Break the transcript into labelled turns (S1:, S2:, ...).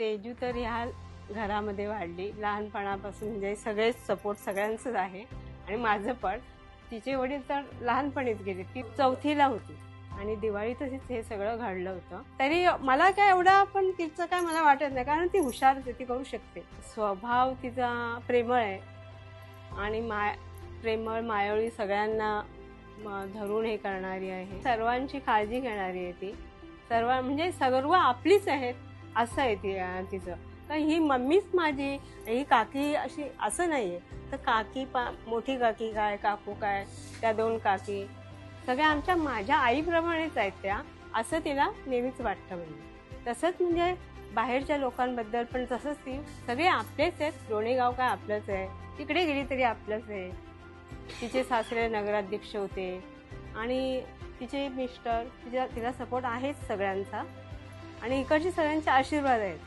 S1: तेजू तर ह्या घरामध्ये वाढली लहानपणापासून, म्हणजे सगळेच सपोर्ट सगळ्यांचंच आहे आणि माझं पण. तिचे वडील तर लहानपणीच गेले, ती 4थीला होती आणि दिवाळीतच हे सगळं घडलं होतं. तरी मला काय एवढा पण तिचं काय मला वाटत नाही, कारण ती हुशार आहे, ती करू शकते. स्वभाव तिचा प्रेमळ आहे आणि प्रेमळ मायाळू, सगळ्यांना धरून हे करणारी आहे, सर्वांची काळजी घेणारी आहे ती. म्हणजे सर्व आपलीच आहेत असं आहे तिचं. तर ही मम्मीच माझी, ही काकी अशी असं नाहीये. तर काकी मोठी काकी काय, काकू काय, त्या 2 काकी सगळ्या माझ्या आईप्रमाणेच आहेत त्या, असं तिला नेहमीच वाटतं. म्हणजे तसंच म्हणजे बाहेरच्या लोकांबद्दल पण तसंच ती सगळे आपलेच आहेत. लोणेगाव काय आपलंच आहे, तिकडे गेली तरी आपलंच आहे. तिचे सासरे नगराध्यक्ष होते आणि तिचे मिस्टर, तिला सपोर्ट आहेच सगळ्यांचा आणि इकडचे सगळ्यांचे आशीर्वाद आहेत.